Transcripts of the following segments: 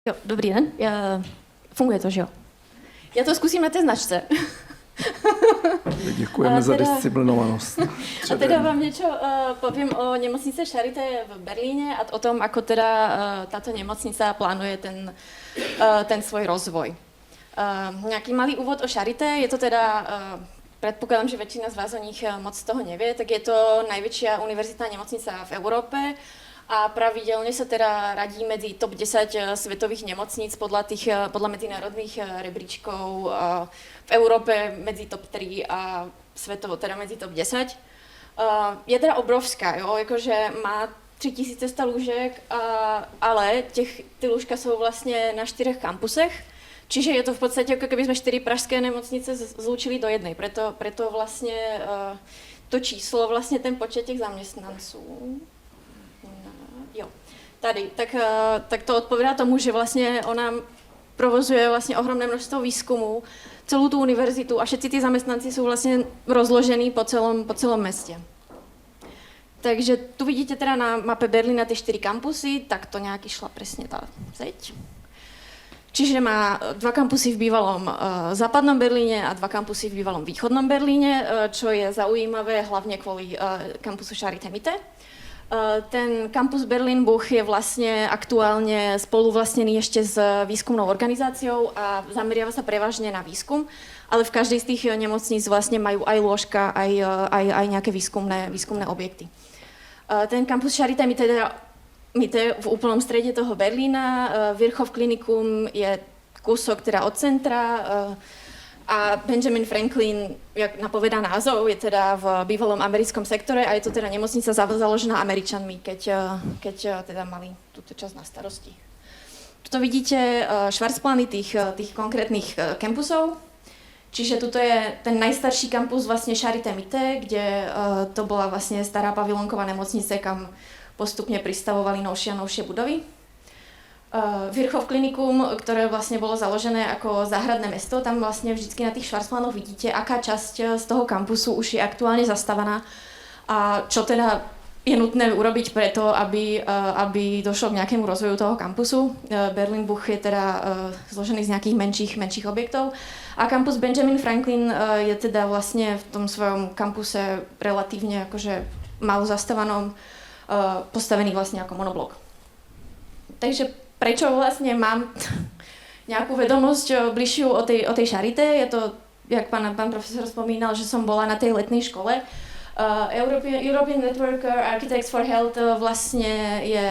Jo, dobrý den. Funguje to, že jo? Já to zkusím na té značce. Děkujeme za disciplinovanost. A teda vám niečo poviem o nemocnice Charité v Berlíne a o tom, ako teda táto nemocnica plánuje ten svoj rozvoj. Nejaký malý úvod o Charité, je to teda, predpokladám, že väčšina z vás o nich moc toho nevie, tak je to najväčšia univerzitná nemocnica v Európe a pravidelne sa teda radí medzi top 10 svetových nemocníc podľa medzinárodných rebríčkov v Európe medzi top 3 a svetovo teda medzi top 10. Je teda obrovská, jo, akože má 3100 lúžek, ale ty lúžka sú vlastne na 4 kampusech, čiže je to v podstate ako keby sme 4 pražské nemocnice zlúčili do jednej, preto vlastne to číslo, vlastne ten počet těch zamestnanců. Jo, tady, tak to odpovídá tomu, že vlastně ona provozuje vlastně ohromné množstvo výzkumů, celou tu univerzitu a všetci ty zaměstnanci jsou vlastně rozložení po celom městě. Takže tu vidíte teda na mape Berlína ty 4 kampusy, tak to nějak išla presne tá zeď. Čiže má 2 kampusy v bývalom západnom Berlíne a 2 kampusy v bývalom východnom Berlíne, čo je zaujímavé hlavne kvôli kampusu Charité Mitte. Ten kampus Berlin-Buch je vlastne aktuálne spoluvlastnený ešte s výskumnou organizáciou a zameriava sa prevažne na výskum, ale v každej z tých nemocníc vlastne majú aj lôžka, aj nejaké výskumné objekty. Ten kampus Charité Mitte v úplnom strede toho Berlína, Virchow Klinikum je kúsok teda od centra, a Benjamin Franklin, jak napovedá názov, je teda v bývalom americkom sektore a je to teda nemocnica založená Američanmi, keď teda mali túto časť na starosti. Tuto vidíte švarcplány tých konkrétnych kampusov. Čiže tuto je ten najstarší kampus vlastne Charité Mitte, kde to bola vlastne stará pavilonková nemocnice, kam postupne pristavovali novšie a novšie budovy. Virchow Klinikum, ktoré vlastne bolo založené ako záhradné mesto, tam vlastne vždycky na tých švarcplánoch vidíte, aká časť z toho kampusu už je aktuálne zastavaná a čo teda je nutné urobiť preto, aby došlo k nejakému rozvoju toho kampusu. Berlin-Buch je teda zložený z nejakých menších objektov a kampus Benjamin Franklin je teda vlastne v tom svojom kampuse relatívne akože málo zastavanom, postavený vlastne ako monoblok. Takže prečo vlastne mám nejakú vedomosť bližšiu o tej Charité? Je to, jak pán profesor spomínal, že som bola na tej letnej škole. European Network Architects for Health vlastne je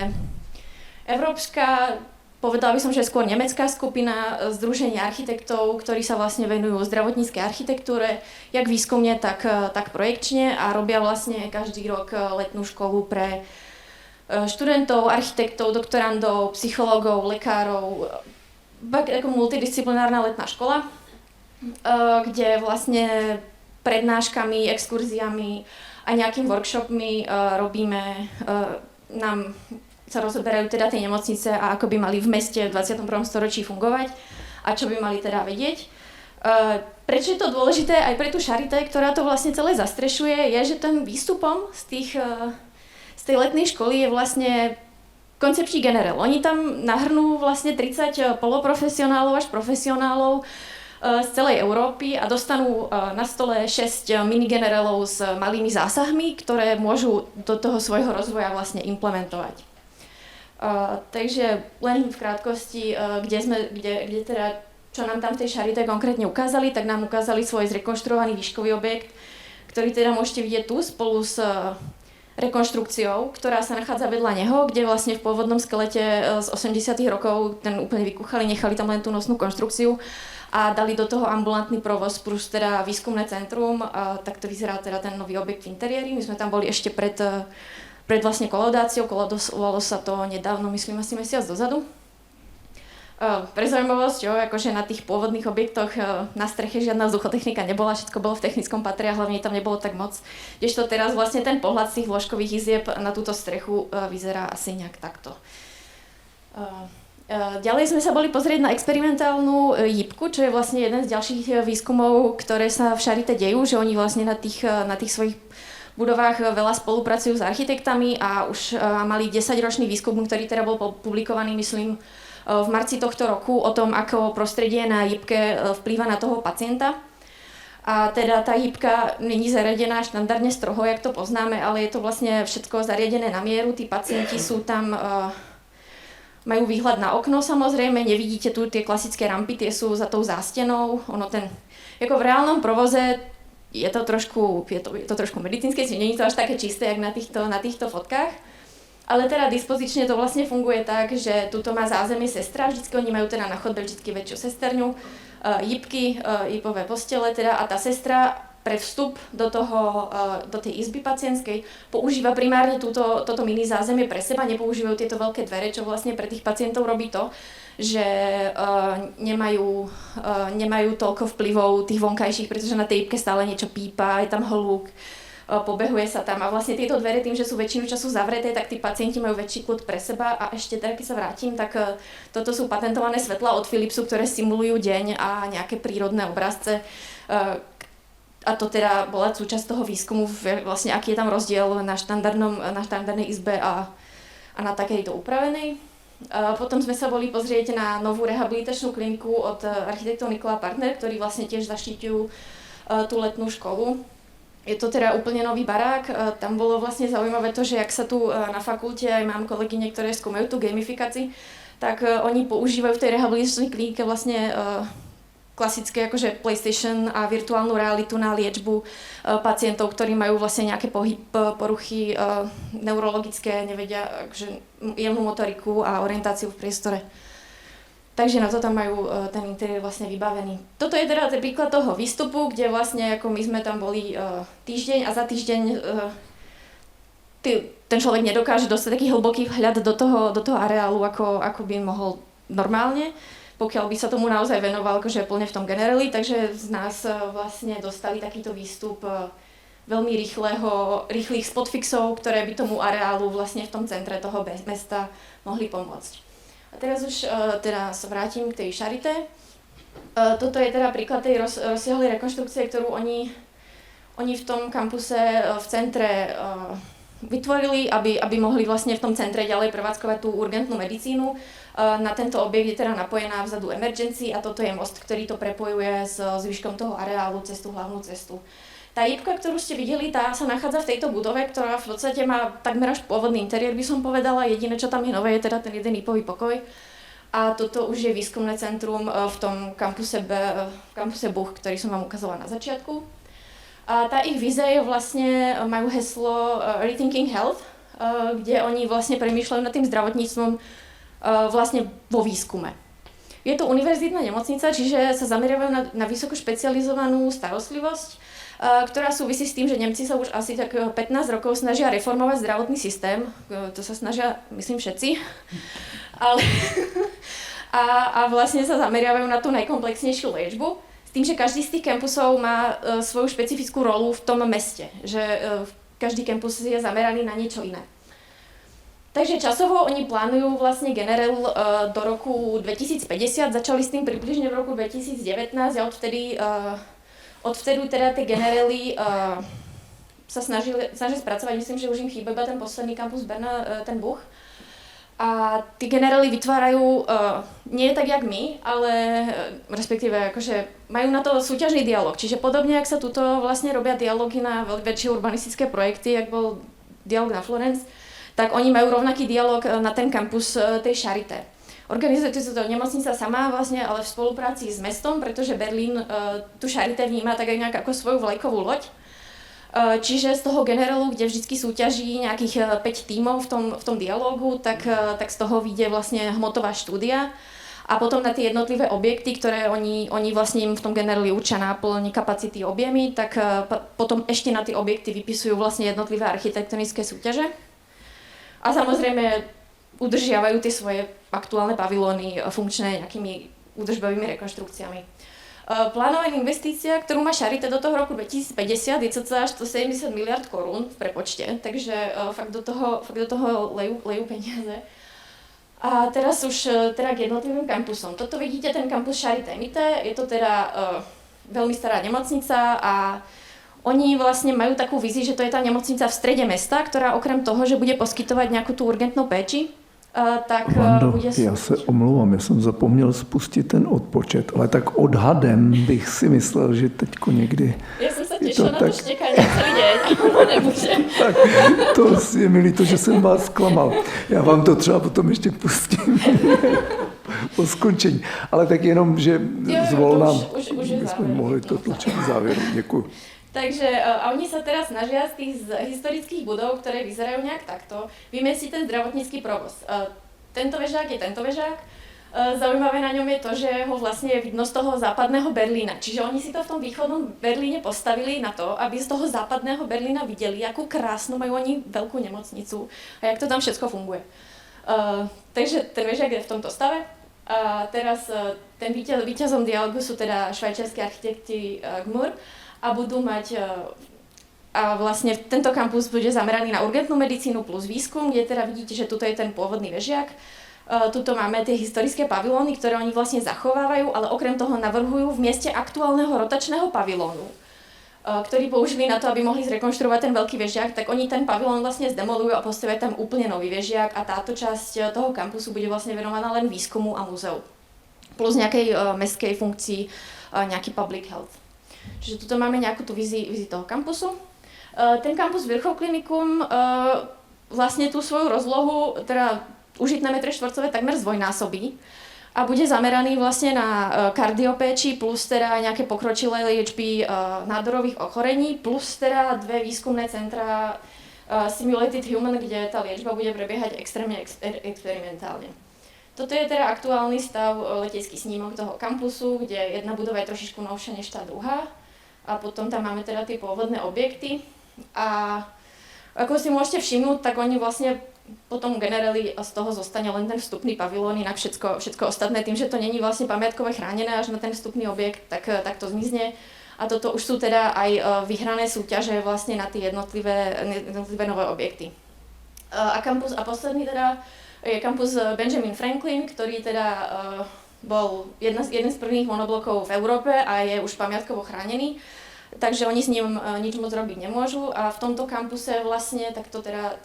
európska, povedala by som, že skôr nemecká skupina združenia architektov, ktorí sa vlastne venujú zdravotníckej architektúre, jak výskumne, tak projekčne a robia vlastne každý rok letnú školu pre študentov, architektov, doktorandov, psychológov, lekárov, ako multidisciplinárna letná škola, kde vlastne prednáškami, exkurziami a nejakým workshopmi nám sa rozoberajú teda tie nemocnice a ako by mali v meste v 21. storočí fungovať a čo by mali teda vedieť. Prečo je to dôležité aj pre tú Charité, ktorá to vlastne celé zastrešuje, je, že ten výstupom z tej letnej školy je vlastne koncepčný generál. Oni tam nahrnú vlastne 30 poloprofesionálov až profesionálov z celej Európy a dostanú na stole 6 minigenerálov s malými zásahmi, ktoré môžu do toho svojho rozvoja vlastne implementovať. Takže len v krátkosti, kde teda, čo nám tam v tej Charité konkrétne ukázali, tak nám ukázali svoj zrekonštruovaný výškový objekt, ktorý teda môžete vidieť tu spolu s rekonštrukciou, ktorá sa nachádza vedľa neho, kde vlastne v pôvodnom skelete z 80. rokov ten úplne vykuchali, nechali tam len tú nosnú konštrukciu a dali do toho ambulantný provoz plus teda výskumné centrum, tak to vyzerá teda ten nový objekt v interiéri. My sme tam boli ešte pred vlastne kolaudáciou, kolaudovalo sa to nedávno, myslím asi mesiac dozadu. Pre zaujímavosť, akože na tých pôvodných objektoch na streche žiadna vzduchotechnika nebola, všetko bolo v technickom patre a hlavne tam nebolo tak moc. Kdežto teraz vlastne ten pohľad z tých vložkových izieb na túto strechu vyzerá asi nejak takto. Ďalej sme sa boli pozrieť na experimentálnu jipku, čo je vlastne jeden z ďalších výskumov, ktoré sa v Charité dejú, že oni vlastne na tých svojich budovách veľa spolupracujú s architektami a už mali 10-ročný výskum, ktorý teda bol publikovaný, myslím, v marci tohto roku o tom, ako prostredie na jipke vplýva na toho pacienta. A teda tá jipka není zariadená štandardne stroho, jak to poznáme, ale je to vlastne všetko zariadené na mieru. Tí pacienti sú tam, majú výhľad na okno samozrejme, nevidíte tu tie klasické rampy, tie sú za tou zástenou. Ako v reálnom provoze je to trošku medicínske, čiže nie je to až také čisté, jak na týchto fotkách. Ale teda dispozične to vlastne funguje tak, že tuto má zázemie sestra, vždycky oni majú teda na chodbe vždycky väčšiu sesterňu, jipky, jipové postele teda a tá sestra pre vstup do tej izby pacientskej používa primárne toto mini zázemie pre seba, nepoužívajú tieto veľké dvere, čo vlastne pre tých pacientov robí to, že nemajú toľko vplyvov tých vonkajších, pretože na tej jipke stále niečo pípa, je tam hluk, pobehuje sa tam a vlastne tieto dvere tým, že sú väčšinu času zavreté, tak tí pacienti majú väčší kľud pre seba a ešte teda, keď sa vrátim, tak toto sú patentované svetlá od Philipsu, ktoré simulujú deň a nejaké prírodné obrazce a to teda bola súčasť toho výskumu, vlastne aký je tam rozdiel na štandardnej izbe a na takejto upravenej. Potom sme sa boli pozrieť na novú rehabilitačnú kliniku od architektov Nikola Partner, ktorí vlastne tiež zaštiťujú tú letnú školu. Je to teda úplne nový barák, tam bolo vlastne zaujímavé to, že ak sa tu na fakulte, aj mám kolegyne, ktoré skúmajú tú gamifikáciu, tak oni používajú v tej rehabilitačnej klinike vlastne klasické akože PlayStation a virtuálnu realitu na liečbu pacientov, ktorí majú vlastne nejaké poruchy neurologické, nevedia akože jemnú motoriku a orientáciu v priestore. Takže na to tam majú ten interiér vlastne vybavený. Toto je teda príklad toho výstupu, kde vlastne ako my sme tam boli týždeň a za týždeň ten človek nedokáže dostať taký hlboký vhľad do toho areálu, ako by mohol normálne, pokiaľ by sa tomu naozaj venoval, akože plne v tom genereli. Takže z nás vlastne dostali takýto výstup veľmi rýchlych spotfixov, ktoré by tomu areálu vlastne v tom centre toho mesta mohli pomôcť. A teraz už teda sa vrátim k tej Charité. Toto je teda príklad tej rozsiahlej rekonštrukcie, ktorú oni v tom kampuse v centre vytvorili, aby mohli vlastne v tom centre ďalej prevádzkovať tú urgentnú medicínu. Na tento objekt je teda napojená vzadu emergency a toto je most, ktorý to prepojuje s zvyškom toho areálu cez tú hlavnú cestu. Tá jipka, ktorú ste videli, tá sa nachádza v tejto budove, ktorá v podstate má takmer až pôvodný interiér, by som povedala. Jediné, čo tam je nové, je teda ten jeden jipový pokoj. A toto už je výskumné centrum v tom kampuse Buch, ktorý som vám ukázala na začiatku. A tá ich vízia je vlastne, majú heslo Rethinking Health, kde oni vlastne premýšľajú nad tým zdravotníctvom vlastne vo výskume. Je to univerzitná nemocnica, čiže sa zameriavajú na vysoko špecializovanú starostlivosť, ktorá súvisí s tým, že Nemci sa už asi tak 15 rokov snažia reformovať zdravotný systém. To sa snažia, myslím, všetci. A vlastne sa zameriavajú na tú najkomplexnejšiu liečbu. S tým, že každý z tých kampusov má svoju špecifickú rolu v tom meste. Že každý kampus je zameraný na niečo iné. Takže časovo oni plánujú vlastne generel do roku 2050. Začali s tým približne v roku 2019 a odvtedy teda tie generely sa snažia spracovať, myslím, že už im chýba iba ten posledný kampus Berna, ten Buch. A tí generely vytvárajú, nie tak jak my, ale respektíve akože majú na to súťažný dialog. Čiže podobne, ak sa tuto vlastne robia dialógy na väčšie urbanistické projekty, jak bol dialog na Florence, tak oni majú rovnaký dialog na ten kampus tej Charité. Organizuje to nemocnica sama vlastne, ale v spolupráci s mestom, pretože Berlín tú Charité vníma tak aj nejak ako svoju vlajkovú loď. Čiže z toho generelu, kde vždy súťaží nejakých 5 tímov v tom dialógu, tak z toho vyjde vlastne hmotová štúdia. A potom na tie jednotlivé objekty, ktoré oni vlastne im v tom genereli určia náplň, kapacity, objemy, tak potom ešte na tie objekty vypisujú vlastne jednotlivé architektonické súťaže. A samozrejme udržiavajú tie svoje aktuálne pavilóny funkčné nejakými údržbovými rekonštrukciami. Plánovaná investícia, ktorú má Charité do toho roku 2050, je cca 170 miliard korún v prepočte, takže fakt do toho lejú peniaze. A teraz už teda k jednotlivým kampusom. Toto vidíte, ten kampus Charité Mitte, je to teda veľmi stará nemocnica a oni vlastne majú takú víziu, že to je tá nemocnica v strede mesta, ktorá okrem toho, že bude poskytovať nejakú tú urgentnú péči, tak Vando, bude... já se omlouvám, já jsem zapomněl spustit ten odpočet, ale tak odhadem bych si myslel, že teďko někdy... Ja som sa tešila na to štekanie celý deň, a ono nebude. Tak to je mi líto, že jsem vás zklamal. Já vám to třeba potom ještě pustím po skončení. Ale tak jenom, že zvolna, bychom mohli to tlačit v závěru. Děkuji. Takže a oni sa teraz snažia z tých historických budov, ktoré vyzerajú nejak takto, vymestiť ten zdravotnícky provoz. Tento vežák je tento vežák. Zaujímavé na ňom je to, že ho vlastne vidno z toho západného Berlína. Čiže oni si to v tom východnom Berlíne postavili na to, aby z toho západného Berlína videli, akú krásnu majú oni veľkú nemocnicu a jak to tam všetko funguje. Takže ten vežák je v tomto stave. A teraz ten víťazom dialogu sú teda švajčiarski architekti Gmür, a budú mať, a vlastne tento kampus bude zameraný na urgentnú medicínu plus výskum, kde teda vidíte, že tuto je ten pôvodný vežiak. Tuto máme tie historické pavilóny, ktoré oni vlastne zachovávajú, ale okrem toho navrhujú v mieste aktuálneho rotačného pavilónu, ktorý použili na to, aby mohli zrekonštruovať ten veľký vežiak, tak oni ten pavilón vlastne zdemolujú a postavia tam úplne nový vežiak a táto časť toho kampusu bude vlastne venovaná len výskumu a múzeu. Plus nejakej mestskej funkcii, nejaký public health. Čiže tuto máme nejakú tú víziu toho kampusu. Ten kampus Virchow Klinikum vlastne tú svoju rozlohu, teda užitné metre štvorcové takmer zdvojnásobí a bude zameraný vlastne na kardiopéči plus teda nejaké pokročilé liečby nádorových ochorení plus teda 2 výskumné centra Simulated Human, kde tá liečba bude prebiehať extrémne experimentálne. Toto je teda aktuálny stav, letecký snímok toho kampusu, kde jedna budova je trošičku novšia než tá druhá. A potom tam máme teda tie pôvodné objekty. A ako si môžete všimnúť, tak oni vlastne potom generáli z toho zostane len ten vstupný pavilón, inak všetko ostatné, tým, že to není vlastne pamiatkové chránené až na ten vstupný objekt, tak to zmizne. A toto už sú teda aj vyhrané súťaže vlastne na tie jednotlivé nové objekty. A posledný teda je kampus Benjamin Franklin, ktorý teda bol jeden z prvých monoblokov v Európe a je už pamiatkovo chránený, takže oni s ním nič moc robiť nemôžu a v tomto kampuse vlastne takto teda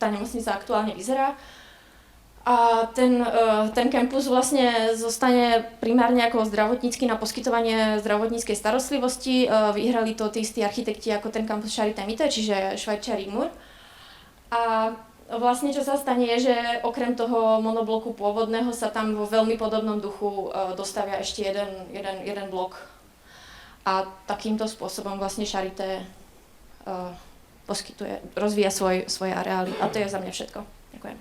tá nemocnica aktuálne vyzerá. A ten kampus vlastne zostane primárne ako zdravotnícky na poskytovanie zdravotníckej starostlivosti. Vyhrali to tí istí architekti ako ten kampus Charité Mitte, čiže Švajčiari Gmür. A vlastne čo sa stane je, že okrem toho monobloku pôvodného sa tam vo veľmi podobnom duchu dostavia ešte jeden blok. A takýmto spôsobom vlastne Charité rozvíja svoje areály. A to je za mňa všetko. Ďakujem.